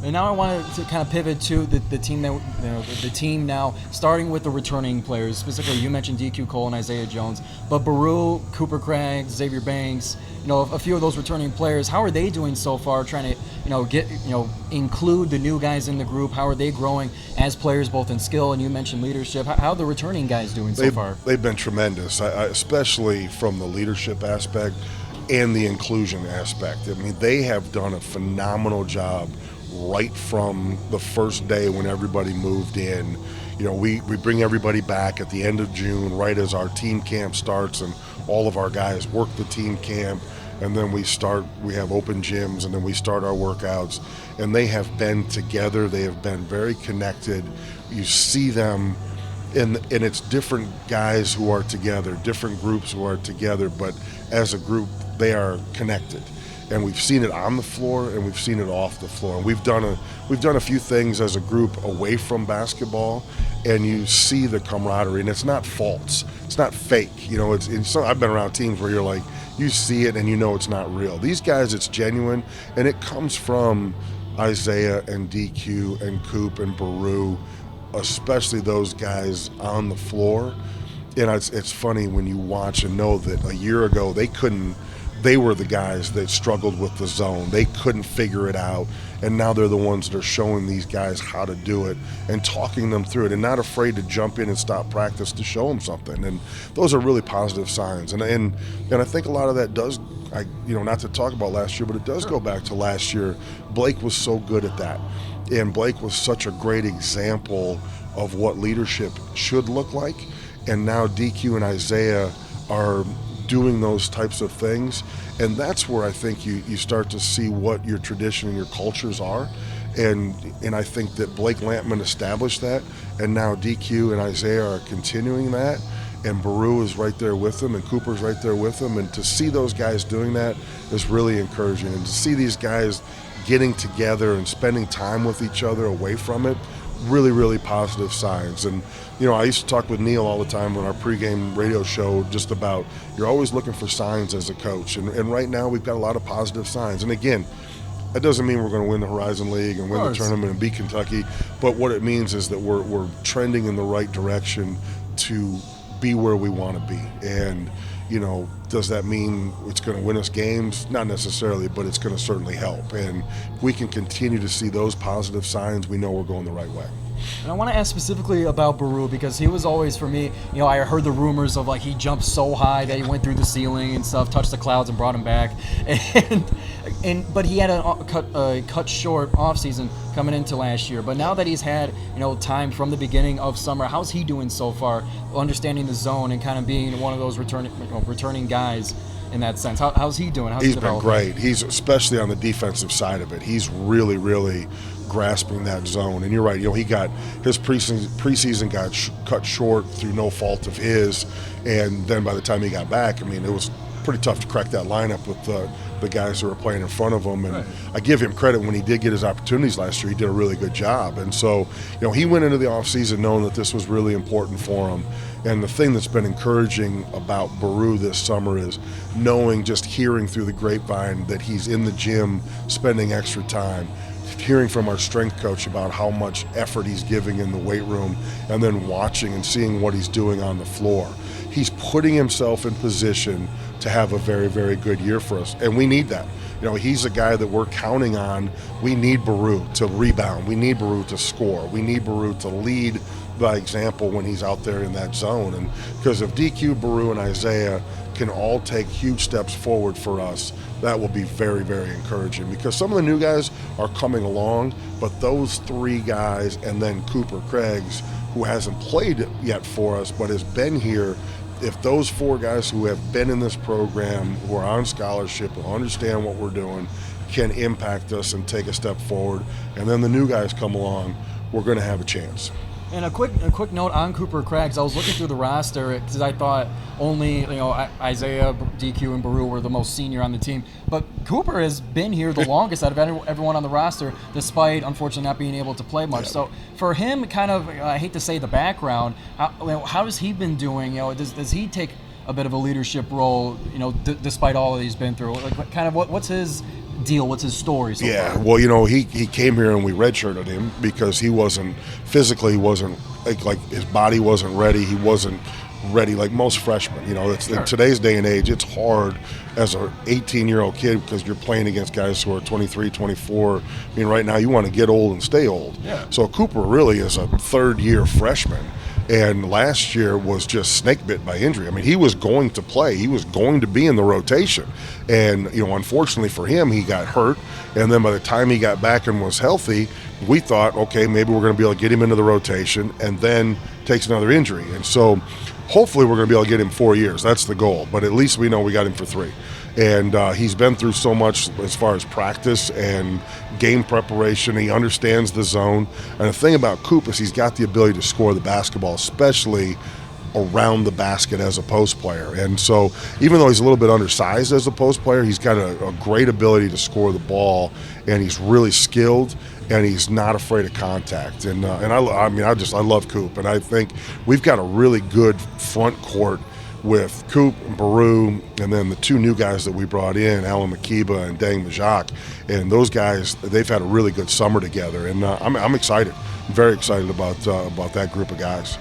And now I wanted to kind of pivot to the team that the team now, starting with the returning players. Specifically, you mentioned DQ Cole and Isaiah Jones, but Baru, Cooper Craig, Xavier Banks, a few of those returning players. How are they doing so far? Trying to include the new guys in the group. How are they growing as players, both in skill and you mentioned leadership? How are the returning guys doing so far? They've been tremendous, especially from the leadership aspect and the inclusion aspect. I mean, they have done a phenomenal job right from the first day when everybody moved in. We bring everybody back at the end of June, right as our team camp starts, and all of our guys work the team camp, and then we have open gyms, and then we start our workouts, and they have been together. They have been very connected. You see them, and it's different guys who are together, different groups who are together, but as a group, they are connected. And we've seen it on the floor, and we've seen it off the floor. And we've done a few things as a group away from basketball, and you see the camaraderie. And it's not false, it's not fake. I've been around teams where you're like, you see it and you know it's not real. These guys, it's genuine, and it comes from Isaiah and DQ and Coop and Baru, especially those guys on the floor. And it's funny when you watch and know that a year ago they were the guys that struggled with the zone. They couldn't figure it out, and now they're the ones that are showing these guys how to do it and talking them through it, and not afraid to jump in and stop practice to show them something. And those are really positive signs. And I think a lot of that does, not to talk about last year, but it does go back to last year. Blake was so good at that, and Blake was such a great example of what leadership should look like. And now DQ and Isaiah are doing those types of things, and that's where I think you start to see what your tradition and your cultures are, and I think that Blake Lampman established that, and now DQ and Isaiah are continuing that, and Baru is right there with them, and Cooper's right there with them, and to see those guys doing that is really encouraging, and to see these guys getting together and spending time with each other away from it, really, really positive signs. And I used to talk with Neil all the time on our pregame radio show just about you're always looking for signs as a coach. And right now we've got a lot of positive signs. And again, that doesn't mean we're going to win the Horizon League and win the tournament and beat Kentucky. But what it means is that we're trending in the right direction to be where we want to be. And, does that mean it's going to win us games? Not necessarily, but it's going to certainly help. And if we can continue to see those positive signs, we know we're going the right way. And I want to ask specifically about Baru, because he was always, for me, I heard the rumors of he jumped so high that he went through the ceiling and stuff, touched the clouds and brought him back. But he had a cut short off season coming into last year. But now that he's had time from the beginning of summer, how's he doing so far, understanding the zone and kind of being one of those returning guys in that sense? How's he doing? He's been great. He's, especially on the defensive side of it, he's really, really grasping that zone. And you're right, he got his preseason got cut short through no fault of his, and then by the time he got back, it was pretty tough to crack that lineup with the guys who were playing in front of him. And I give him credit, when he did get his opportunities last year, he did a really good job. And so, he went into the offseason knowing that this was really important for him. And the thing that's been encouraging about Baru this summer is just hearing through the grapevine that he's in the gym spending extra time, hearing from our strength coach about how much effort he's giving in the weight room, and then watching and seeing what he's doing on the floor. He's putting himself in position to have a very, very good year for us, and we need that. He's a guy that we're counting on. We need Baru to rebound. We need Baru to score. We need Baru to lead by example when he's out there in that zone. And because if DQ, Baru, and Isaiah can all take huge steps forward for us, that will be very, very encouraging, because some of the new guys are coming along, but those three guys, and then Cooper Craigs, who hasn't played yet for us but has been here, if those four guys who have been in this program, who are on scholarship, who understand what we're doing, can impact us and take a step forward, and then the new guys come along, we're going to have a chance. And a quick note on Cooper Craigs. I was looking through the roster because I thought only Isaiah, DQ, and Baru were the most senior on the team. But Cooper has been here the longest out of everyone on the roster, despite unfortunately not being able to play much. Yeah. So for him, kind of, I hate to say the background, how has he been doing? Does he take a bit of a leadership role? Despite all that he's been through, what's his deal? What's his story so Yeah, far? well, he came here and we redshirted him because he wasn't physically wasn't like his body wasn't ready. He wasn't ready like most freshmen. It's in today's day and age. It's hard as a 18-year-old kid because you're playing against guys who are 23, 24. I mean, right now you want to get old and stay old. Yeah. So Cooper really is a third-year freshman. And last year was just snake bit by injury. I mean, he was going to play. He was going to be in the rotation. And, unfortunately for him, he got hurt. And then by the time he got back and was healthy, we thought, okay, maybe we're going to be able to get him into the rotation, and then takes another injury. And so hopefully we're going to be able to get him 4 years. That's the goal. But at least we know we got him for 3. And he's been through so much as far as practice and game preparation. He understands the zone. And the thing about Coop is he's got the ability to score the basketball, especially around the basket as a post player. And so even though he's a little bit undersized as a post player, he's got a great ability to score the ball, and he's really skilled, and he's not afraid of contact. And I love Coop, and I think we've got a really good front court with Coop, Baru, and then the 2 new guys that we brought in, Alan Makiba and Dang Majak. And those guys, they've had a really good summer together, and I'm excited. I'm very excited about that group of guys.